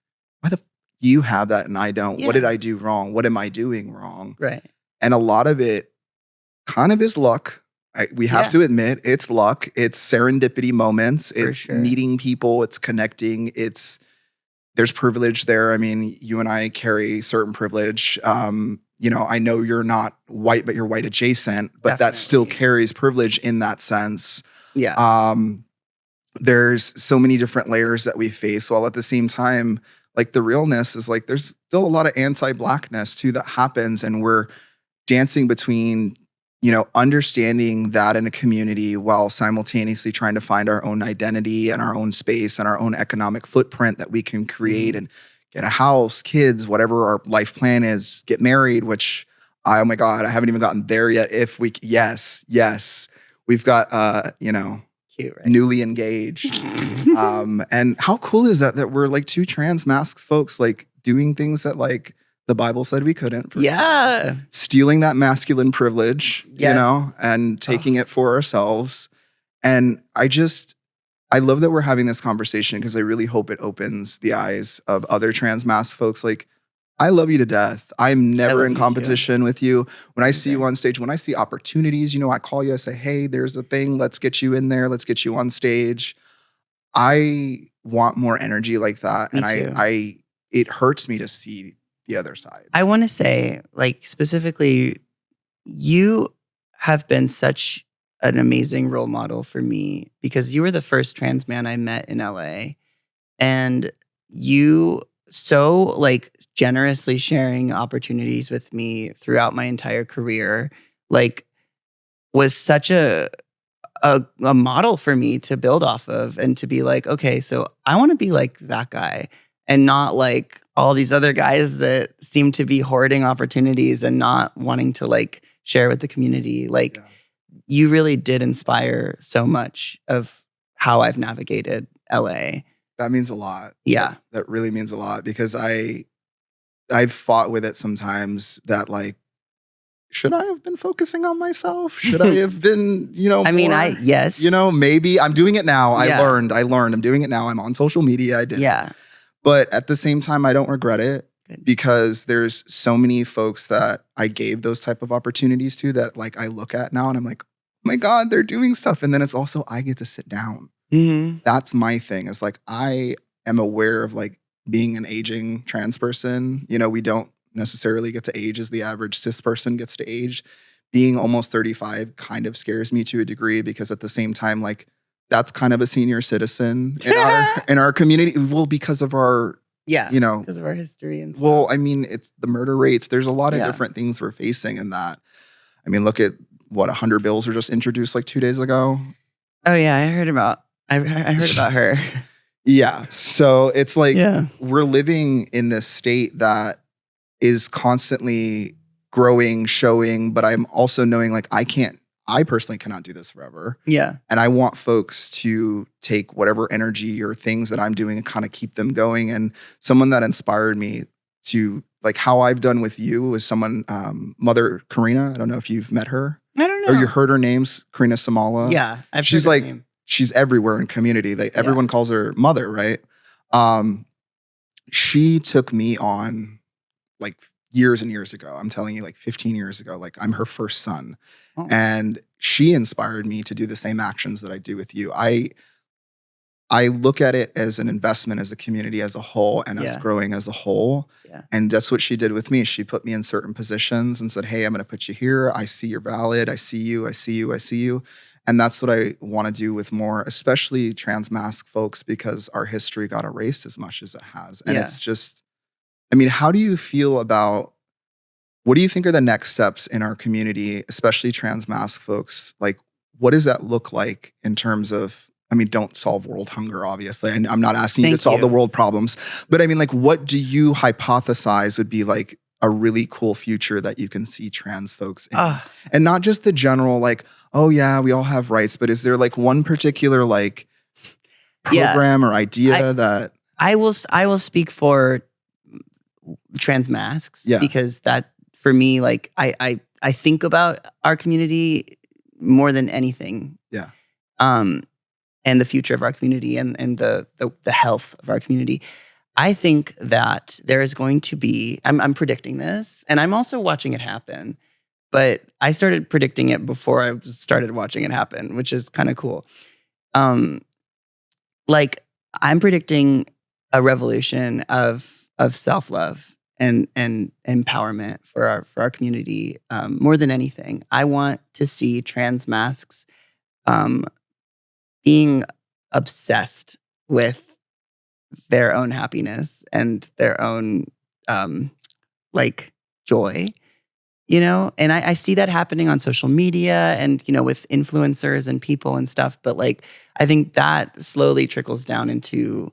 why the you have that and I don't? Yeah. What did I do wrong? What am I doing wrong? Right. And a lot of it kind of is luck. We have to admit it's luck. It's serendipity moments. It's meeting people. It's connecting. There's privilege there. You and I carry certain privilege. I know you're not white, but you're white adjacent, but Definitely. that still carries privilege in that sense. Yeah. There's so many different layers that we face, while at the same time, like the realness is like, there's still a lot of anti-Blackness too that happens. And we're dancing between understanding that in a community while simultaneously trying to find our own identity and our own space and our own economic footprint that we can create and get a house, kids, whatever our life plan is, get married, which, oh my God, I haven't even gotten there yet. Yes. We've got, Cute, right? newly engaged. And how cool is that we're like two trans masked folks, like doing things that like the Bible said we couldn't. Stealing that masculine privilege, and taking it for ourselves. And I love that we're having this conversation because I really hope it opens the eyes of other trans masked folks. Like, I love you to death. I'm never in competition with you. When I see you on stage, when I see opportunities, I call you, I say, hey, there's a thing. Let's get you in there. Let's get you on stage. I want more energy like that. Me too. It hurts me to see the other side. I want to say, like, specifically, you have been such an amazing role model for me because you were the first trans man I met in LA. And you so like generously sharing opportunities with me throughout my entire career, like was such a model for me to build off of and to be like, okay, so I want to be like that guy and not like all these other guys that seem to be hoarding opportunities and not wanting to like share with the community. Like you really did inspire so much of how I've navigated LA. That means a lot. Yeah. That really means a lot because I've fought with it sometimes that like, should I have been focusing on myself? Should I have been, I mean, more, yes. Maybe I'm doing it now. Yeah. I learned. I'm doing it now. I'm on social media. I did. Yeah. But at the same time, I don't regret it. Good. Because there's so many folks that I gave those type of opportunities to that like I look at now and I'm like, oh my God, they're doing stuff. And then it's also, I get to sit down. Mm-hmm. That's my thing. It's like, I am aware of like being an aging trans person. We don't necessarily get to age as the average cis person gets to age. Being almost 35 kind of scares me to a degree because at the same time, like that's kind of a senior citizen in our community. Well, because of our, because of our history and stuff. Well, I mean, it's the murder rates. There's a lot of different things we're facing in that. I mean, look at what 100 bills were just introduced like 2 days ago. Oh yeah, I heard about her. Yeah. So it's like we're living in this state that is constantly growing, showing, but I'm also knowing like I personally cannot do this forever. Yeah. And I want folks to take whatever energy or things that I'm doing and kind of keep them going. And someone that inspired me to like how I've done with you was someone, Mother Karina. I don't know if you've met her. I don't know. Or you heard her names, Karina Samala. Yeah. She's like, she's everywhere in community. Everyone calls her Mother, right? She took me on like years and years ago. I'm telling you, like 15 years ago, like I'm her first son. Oh. And she inspired me to do the same actions that I do with you. I look at it as an investment as a community as a whole and us growing as a whole. Yeah. And that's what she did with me. She put me in certain positions and said, hey, I'm going to put you here. I see you're valid. I see you. I see you. I see you. And that's what I want to do with more, especially transmasc folks, because our history got erased as much as it has. And it's just, I mean, how do you feel about, what do you think are the next steps in our community, especially transmasc folks? Like, what does that look like in terms of, I mean, don't solve world hunger, obviously. And I'm not asking you to solve the world problems. But I mean, like, what do you hypothesize would be like a really cool future that you can see trans folks in? And not just the general, like, oh yeah, we all have rights. But is there like one particular like program or idea that? I will speak for transmascs because that, for me, like I think about our community more than anything. Yeah. And the future of our community and the health of our community. I think that there is going to be, I'm predicting this, and I'm also watching it happen, but I started predicting it before I started watching it happen, which is kind of cool. Like I'm predicting a revolution of self-love and empowerment for our community more than anything. I want to see transmascs being obsessed with their own happiness and their own like joy, and I see that happening on social media and with influencers and people and stuff, but like I think that slowly trickles down into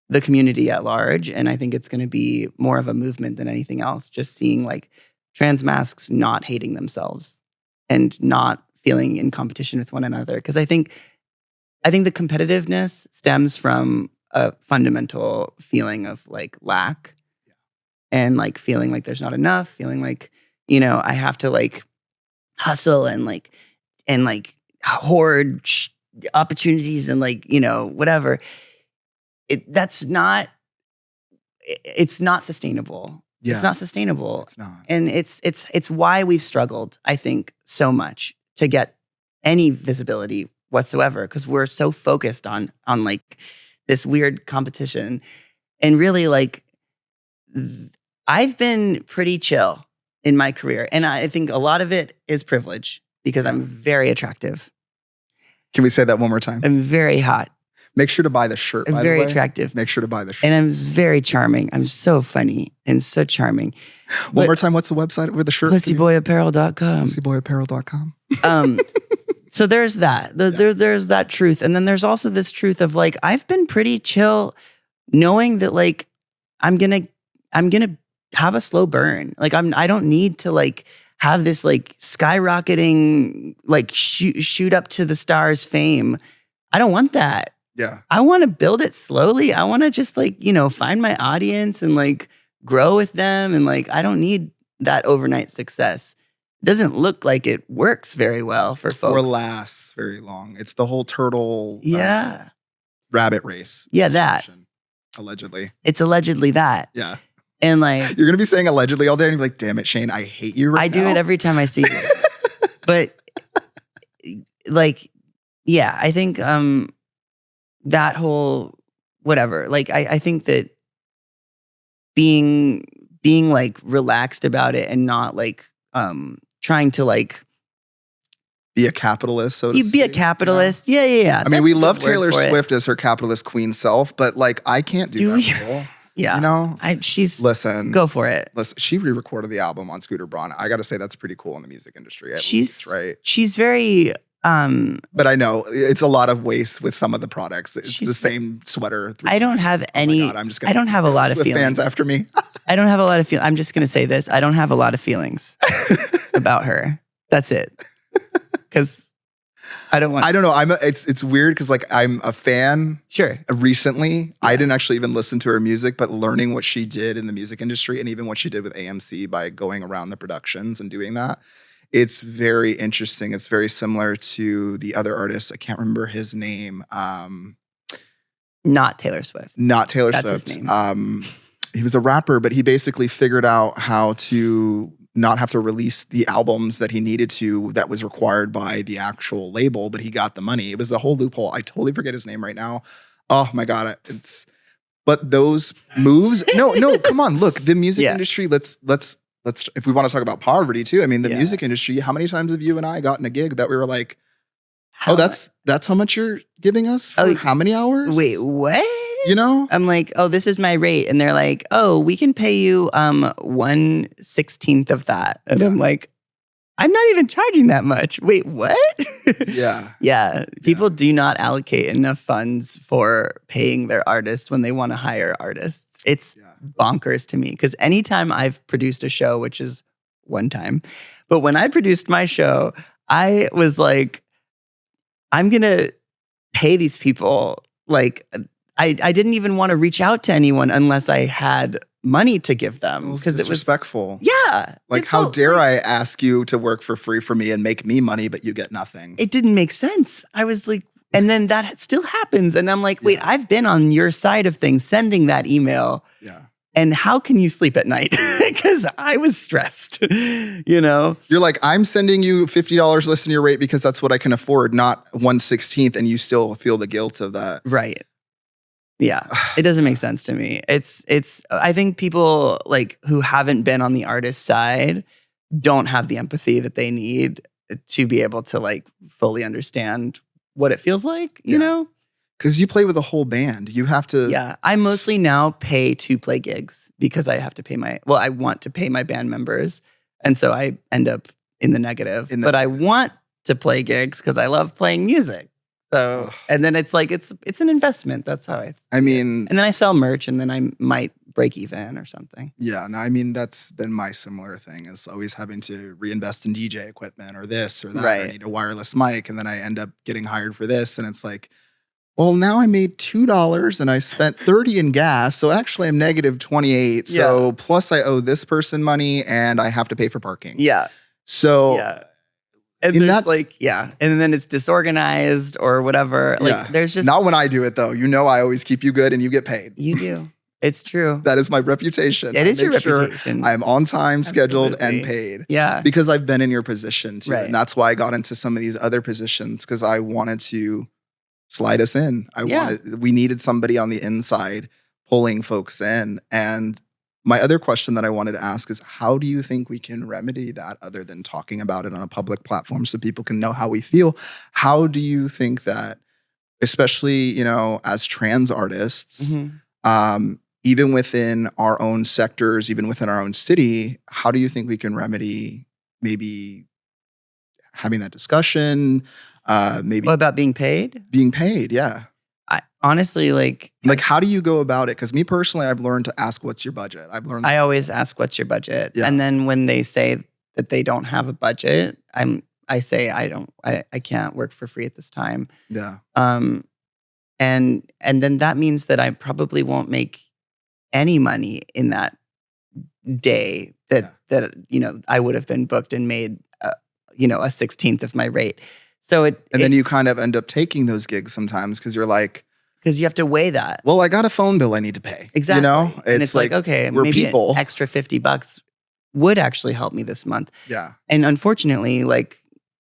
the community at large. And I think it's going to be more of a movement than anything else. Just seeing like transmascs not hating themselves and not feeling in competition with one another. Because I think the competitiveness stems from a fundamental feeling of like lack and like feeling like there's not enough, feeling like, I have to like hustle and hoard opportunities and like, whatever. It's not sustainable. Yeah. It's not sustainable. It's not. And it's why we've struggled, I think, so much to get any visibility whatsoever, because we're so focused on like this weird competition. And really, like, I've been pretty chill in my career. And I think a lot of it is privilege because I'm very attractive. Can we say that one more time? I'm very hot. Make sure to buy the shirt, I'm by very the way. attractive. Make sure to buy the shirt. And I'm very charming. I'm so funny and so charming. One more time, what's the website with the shirt? Pussyboyapparel.com. Pussyboyapparel.com. So there's that. There's that truth. And then there's also this truth of like, I've been pretty chill knowing that like, I'm gonna have a slow burn. Like I don't need to like have this like skyrocketing, like shoot up to the stars fame. I don't want that. Yeah. I want to build it slowly. I want to just like, find my audience and like grow with them. And like, I don't need that overnight success. It doesn't look like it works very well for folks. Or lasts very long. It's the whole turtle rabbit race. Yeah, that. Allegedly. It's allegedly that. Yeah. And like, you're going to be saying allegedly all day and you're like, damn it, Shane, I hate you right now. I do it every time I see you. But like, yeah, I think that whole whatever, like I think that being like relaxed about it and not like trying to like be a capitalist, so to speak. Be a capitalist. Yeah. I mean, we love Taylor Swift as her capitalist queen self, but like I can't do that role. Yeah. Listen. Go for it. Listen, she re-recorded the album on Scooter Braun. I got to say that's pretty cool in the music industry. Least, right? She's very but I know it's a lot of waste with some of the products. It's the same sweater. I don't have any. God, I don't have a lot of feelings. Fans after me. I don't have a lot of feelings. I'm just going to say this. I don't have a lot of feelings about her. That's it. Because I don't know. It's weird because like I'm a fan. Sure. Recently, yeah. I didn't actually even listen to her music, but learning what she did in the music industry and even what she did with AMC by going around the productions and doing that. It's very interesting. It's very similar to the other artist. I can't remember his name. Not Taylor Swift. Not Taylor That's Swift. His name. He was a rapper, but he basically figured out how to not have to release the albums that he needed to that was required by the actual label, but he got the money. It was a whole loophole. I totally forget his name right now. Oh my God. But those moves, no, come on. Look, the music industry, let's if we want to talk about poverty too. I mean, the music industry, how many times have you and I gotten a gig that we were like, that's how much you're giving us for how many hours? Wait, what? I'm like, oh, this is my rate. And they're like, oh, we can pay you 1/16 of that. And I'm like, I'm not even charging that much. Wait, what? Yeah. People do not allocate enough funds for paying their artists when they want to hire artists. It's bonkers to me because anytime I've produced a show, which is one time, but when I produced my show, I was like, I'm going to pay these people. Like, I didn't even want to reach out to anyone unless I had money to give them because it was respectful. Yeah. Like, how dare I ask you to work for free for me and make me money, but you get nothing? It didn't make sense. I was like, and then that still happens. And I'm like, wait, I've been on your side of things, sending that email. Yeah. And how can you sleep at night? Because I was stressed, You're like, I'm sending you $50 less than your rate because that's what I can afford, not 1/16, and you still feel the guilt of that. Right. Yeah. It doesn't make sense to me. I think people like who haven't been on the artist side don't have the empathy that they need to be able to like fully understand what it feels like, you know? Because you play with a whole band. You have to... Yeah. I mostly now pay to play gigs because I have to pay I want to pay my band members. And so I end up in the negative. But I want to play gigs because I love playing music. So, and then it's like, it's an investment. That's how I mean... And then I sell merch and then I might break even or something. Yeah. No, I mean, that's been my similar thing is always having to reinvest in DJ equipment or this or that. Right. Or I need a wireless mic and then I end up getting hired for this. And it's like, well, now I made $2 and I spent $30 in gas. So actually I'm negative 28. So plus I owe this person money and I have to pay for parking. Yeah. So... Yeah. And that's like, and then it's disorganized or whatever. Like there's just... Not when I do it though. I always keep you good and you get paid. You do. It's true. That is my reputation. It is your reputation. I'm on time, scheduled, and paid. Yeah. Because I've been in your position too. Right. And that's why I got into some of these other positions because I wanted to slide us in. We needed somebody on the inside pulling folks in. And My other question that I wanted to ask is, how do you think we can remedy that other than talking about it on a public platform so people can know how we feel? How do you think that, especially, as trans artists, even within our own sectors, even within our own city, how do you think we can remedy maybe having that discussion? Maybe What about being paid? being paid, yeah. I honestly Like, how do you go about it? Because me personally, I've learned to ask, what's your budget? I always ask, what's your budget? Yeah. And then when they say that they don't have a budget, I say I can't work for free at this time. Yeah. And then that means that I probably won't make any money in that day that I would have been booked and made a 16th of my rate. So and then you kind of end up taking those gigs sometimes because you're like, because you have to weigh that. Well, I got a phone bill I need to pay. Exactly. And it's like, okay, we're maybe people. an extra $50 would actually help me this month. Yeah. And unfortunately,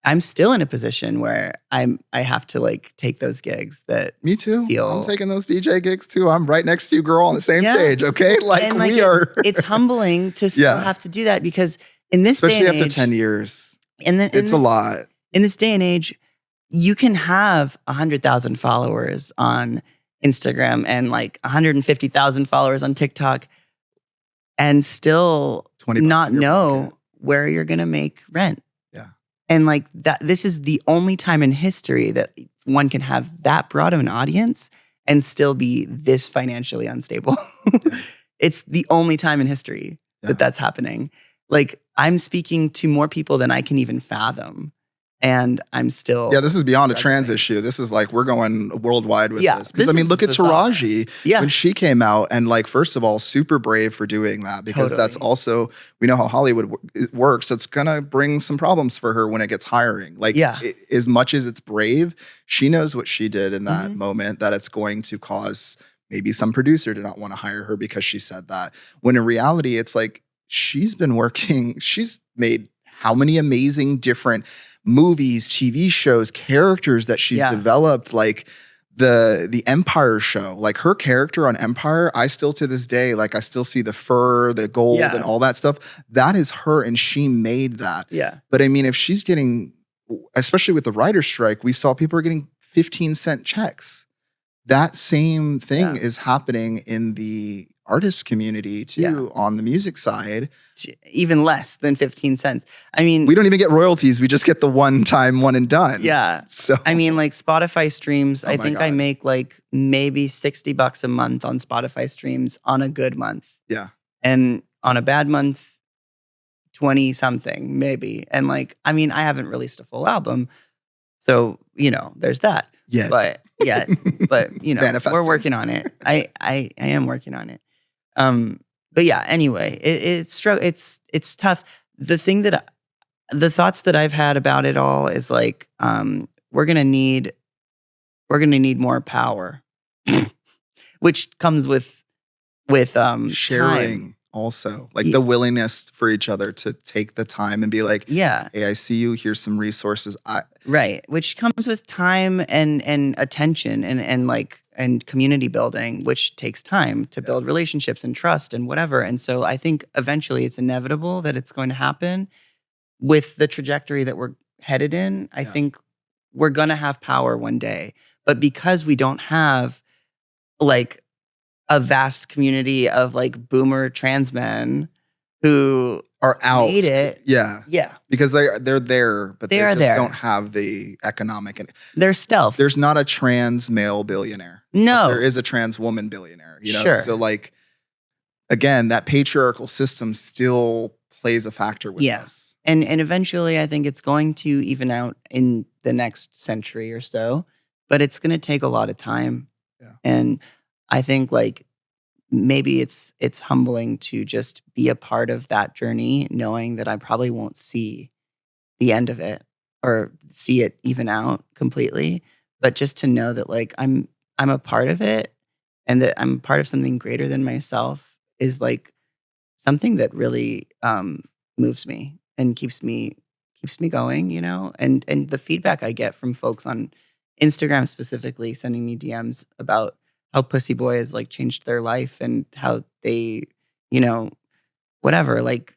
I'm still in a position where I have to take those gigs that me too. feel. I'm taking those DJ gigs too. I'm right next to you, girl, on the same stage. Okay, and we are. It's humbling to still have to do that because in this especially day and after age, 10 years, it's a lot. In this day and age, you can have 100,000 followers on Instagram and 150,000 followers on TikTok, and still not know where you're gonna make rent. And that, this is the only time in history that one can have that broad of an audience and still be this financially unstable. It's the only time in history that that's happening. I'm speaking to more people than I can even fathom. And I'm still. Yeah, this is beyond a trans issue. This is we're going worldwide with this. Because look at Taraji when she came out, and first of all, super brave for doing that, because that's also, we know how Hollywood works. It's gonna bring some problems for her when it gets hiring. As much as it's brave, she knows what she did in that moment, that it's going to cause maybe some producer to not want to hire her because she said that. When in reality, it's she's been working. She's made how many amazing different movies, TV shows, characters that she's developed, the Empire show, her character on Empire, I still to this day, I still see the fur, the gold and all that stuff. That is her, and she made that. Yeah. But I mean, if she's getting, especially with the writer's strike, we saw people are getting 15-cent checks. That same thing is happening in the artist community too, on the music side. Even less than 15 cents. I mean, we don't even get royalties. We just get the one-time one and done. Yeah. So I mean, Spotify streams, I think I make maybe $60 a month on Spotify streams on a good month. Yeah. And on a bad month, 20 something maybe. And I haven't released a full album. So, there's that. Yes. But we're working on it. I am working on it. But yeah, anyway, it's tough. The thoughts that I've had about it all is we're gonna need more power, which comes with sharing time. Also, the willingness for each other to take the time and be hey, I see you. Here's some resources. Right, which comes with time and attention and community building, which takes time to build relationships and trust and whatever. And so I think eventually it's inevitable that it's going to happen with the trajectory that we're headed in. I think we're going to have power one day, but because we don't have a vast community of boomer trans men who are out. Made it. Yeah. Yeah. Because they're there, but they just there. don't have the economic. They're stealth. There's not a trans male billionaire. No. There is a trans woman billionaire. Sure. So again, that patriarchal system still plays a factor with us. And eventually I think it's going to even out in the next century or so, but it's going to take a lot of time. Yeah. And I think maybe it's humbling to just be a part of that journey, knowing that I probably won't see the end of it or see it even out completely, but just to know that I'm a part of it and that I'm part of something greater than myself is something that really moves me and keeps me going, and the feedback I get from folks on Instagram specifically sending me DMs about how Pussyboy has changed their life and how they you know, whatever, like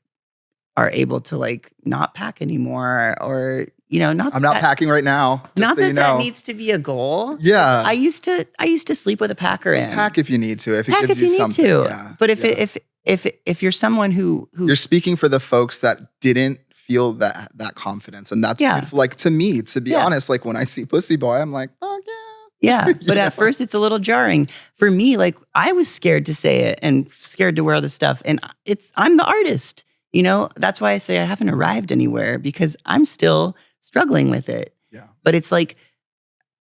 are able to like not pack anymore or, you know, not I'm not that, packing right now. Just not so that you know. that needs to be a goal. Yeah. I used to sleep with a packer in. Pack if you need to. If it Pack gives if you need something. to. Yeah. But if Yeah. if you're someone who You're speaking for the folks that didn't feel that confidence, and that's Yeah. beautiful. Like to me, to be Yeah. honest, like when I see Pussyboy, I'm like, oh yeah. Yeah, but You at know? first it's a little jarring for me. Like I was scared to say it and scared to wear the stuff, and I'm the artist. You know, that's why I say I haven't arrived anywhere because I'm still struggling with it. Yeah. But it's like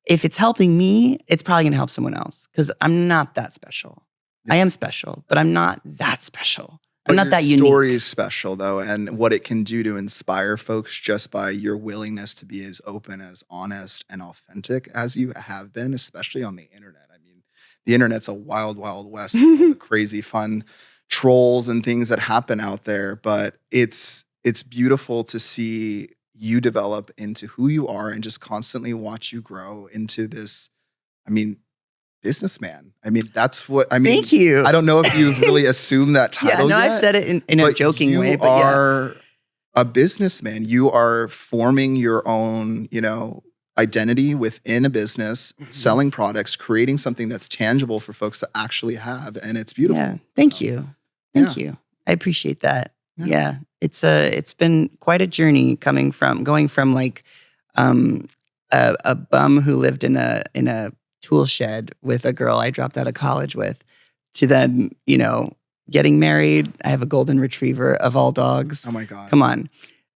if it's helping me, it's probably going to help someone else because I'm not that special. Yeah. I am special, but I'm not that special. I'm But not your that unique. story is special though, and what it can do to inspire folks just by your willingness to be as open, as honest, and authentic as you have been, especially on the internet. I mean, the internet's a wild, wild west of all the crazy fun trolls and things that happen out there. But it's beautiful to see you develop into who you are and just constantly watch you grow into this, I mean, businessman. I mean, that's what I mean. Thank you. I don't know if you've really assumed that title Yeah, no, yet. I've said it in a But joking way, you but yeah. are a businessman. You are forming your own, you know, identity within a business, selling products, creating something that's tangible for folks to actually have, and it's beautiful. Yeah, thank So, you, thank you. I appreciate that. Yeah. Yeah, it's been quite a journey going from like a bum who lived in a tool shed with a girl I dropped out of college with, to then, you know, getting married. I have a golden retriever of all dogs. Oh my God. Come on.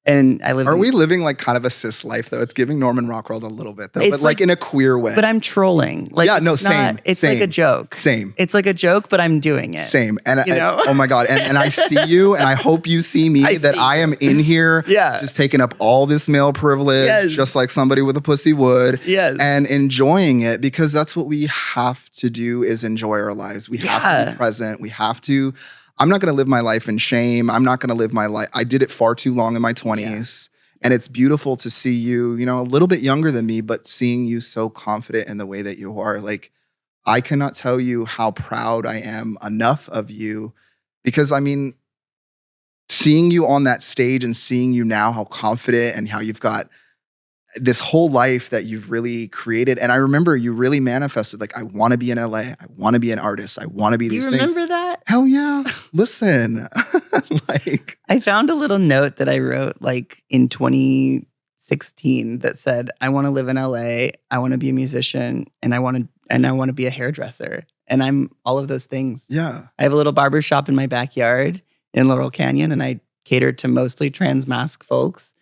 And I live. Are we living like kind of a cis life though? It's giving Norman Rockwell a little bit though, It's but like in a queer way. But I'm trolling. Like, Yeah, no, it's same, not- It's same, like a joke. Same. It's like a joke, but I'm doing it. Same. And You know? oh my God. And I see you and I hope you see me I that see I am in here Yeah. just taking up all this male privilege, Yes. just like somebody with a pussy would. Yes. And enjoying it because that's what we have to do is enjoy our lives. We have to Yeah. be present. We have to. I'm not going to live my life in shame. I'm not going to live my life. I did it far too long in my 20s. And it's beautiful to see you, you know, a little bit younger than me, but seeing you so confident in the way that you are. Like, I cannot tell you how proud I am enough of you because, I mean, seeing you on that stage and seeing you now, how confident and how you've got this whole life that you've really created. And I remember you really manifested, like, I want to be in LA. I want to be an artist. I want to be these You things. remember that? Hell yeah. Listen, like, I found a little note that I wrote like in 2016 that said, I want to live in LA. I want to be a musician and I want to be a hairdresser. And I'm all of those things. yeah. I have a little barber shop in my backyard in Laurel Canyon and I cater to mostly transmasc folks.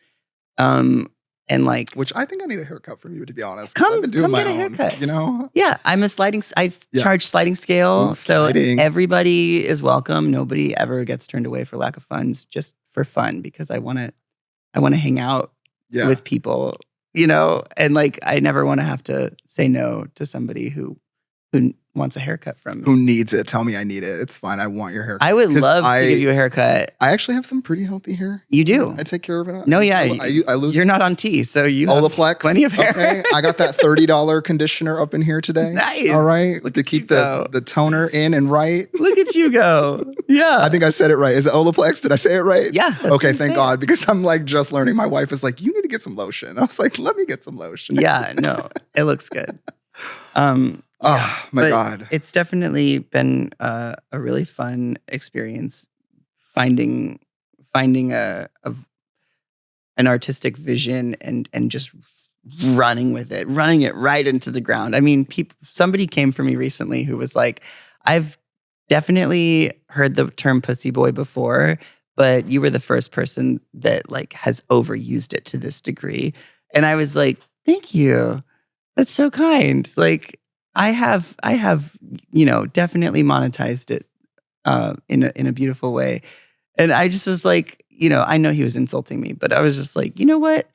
And like, Which I think I need a haircut from you, to be honest. 'cause Come- I've been doing come my get a own, haircut. you know? yeah, I Yeah. charge sliding scale. Ooh, So sliding. everybody is welcome. Nobody ever gets turned away for lack of funds, just for fun, because I want to hang out Yeah. with people, you know, and like, I never want to have to say no to somebody who wants a haircut from me. Who needs it? Tell me I need it. It's fine. I want your haircut. I would 'Cause love to give you a haircut. I actually have some pretty healthy hair. You do. I take care of it. No, yeah, I lose You're not on T, so you have Olaplex. plenty of hair. Okay. I got that $30 conditioner up in here today. Nice. All right. Look to at keep you go. the toner in and right. Look at you go. Yeah. I think I said it right. Is it Olaplex? Did I say it right? Yeah, that's Okay, what you thank said. God. Because I'm like just learning. My wife is like, you need to get some lotion. I was like, let me get some lotion. Yeah, no, it looks good. Oh my but God. It's definitely been a really fun experience finding an artistic vision and just running with it, running it right into the ground. I mean, somebody came for me recently who was like, I've definitely heard the term pussy boy before, but you were the first person that like has overused it to this degree. And I was like, thank you. That's so kind. Like I have, you know, definitely monetized it in a beautiful way. And I just was like, you know, I know he was insulting me, but I was just like, you know what?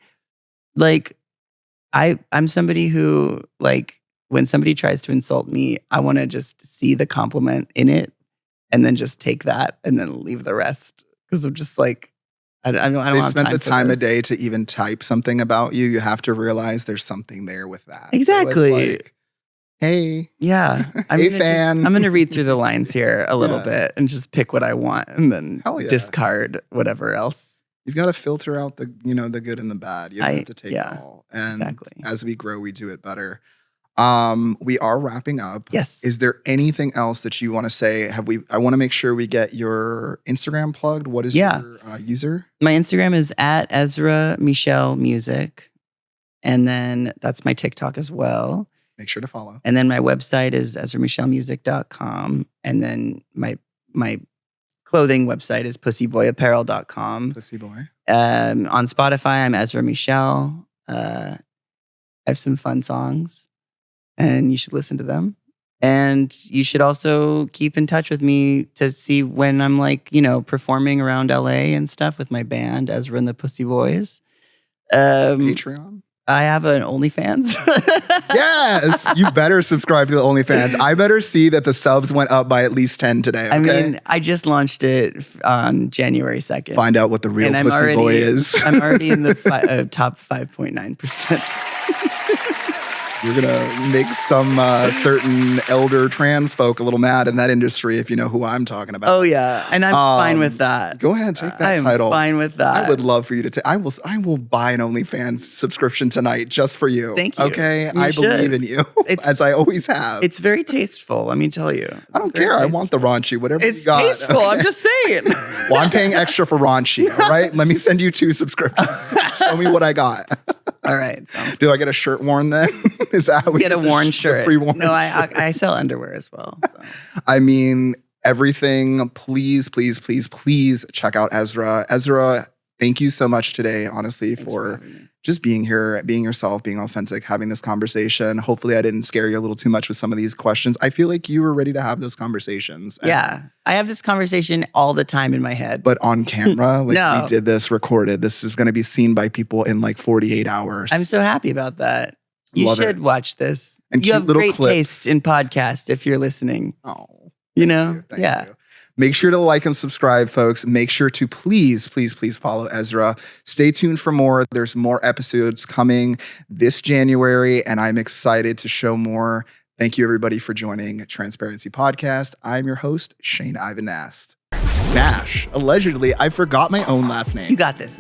Like I'm somebody who, like, when somebody tries to insult me, I want to just see the compliment in it and then just take that and then leave the rest. Because I'm just like, I don't They have spent time the for time this. of day to even type something about you. You have to realize there's something there with that. So it's Exactly. like, Hey. Yeah. Hey, fan. I'm going to read through the lines here a little Yeah. bit and just pick what I want and then Hell yeah. discard whatever else. You've got to filter out the good and the bad. You don't have to take it all. And exactly. as we grow, we do it better. We are wrapping up. Yes. Is there anything else that you want to say? I want to make sure we get your Instagram plugged. What is your user? My Instagram is at Ezra Michel Music. And then that's my TikTok as well. Make sure to follow. And then my website is ezramichelmusic.com. And then my clothing website is pussyboyapparel.com. Pussyboy. On Spotify, I'm Ezra Michel. I have some fun songs and you should listen to them. And you should also keep in touch with me to see when I'm performing around LA and stuff with my band, Ezra and the Pussy Boys. Patreon? I have an OnlyFans. Yes, you better subscribe to the OnlyFans. I better see that the subs went up by at least 10 today. Okay? I mean, I just launched it on January 2nd. Find out what the real Pussy Boy is. I'm already in the top 5.9%. You're going to make some certain elder trans folk a little mad in that industry if you know who I'm talking about. Oh, yeah. And I'm fine with that. Go ahead, take that title. I'm fine with that. I would love for you to take. I will buy an OnlyFans subscription tonight just for you. Thank you. Okay? I believe in you, as I always have. It's very tasteful, let me tell you. I don't care. Tasteful. I want the raunchy, whatever you got. It's tasteful. Okay? I'm just saying. Well, I'm paying extra for raunchy, all right? Let me send you 2 subscriptions. Show me what I got. All right. Do I get a shirt worn then? Is that how we get a worn shirt? No, shirt? I sell underwear as well. So. I mean, everything. Please, please, please, please check out Ezra. Ezra, thank you so much today, honestly, for just being here, being yourself, being authentic, having this conversation. Hopefully I didn't scare you a little too much with some of these questions. I feel like you were ready to have those conversations. Yeah. I have this conversation all the time in my head. But on camera, we No. did this recorded. This is going to be seen by people in 48 hours. I'm so happy about that. You should watch this. And you cute have little great clips. taste in podcast if you're listening. Oh. You know? Thank you. Make sure to like and subscribe, folks. Make sure to please, please, please follow Ezra. Stay tuned for more. There's more episodes coming this January, and I'm excited to show more. Thank you, everybody, for joining Transparency Podcast. I'm your host, Shane Ivan Nash. Allegedly, I forgot my own last name. You got this.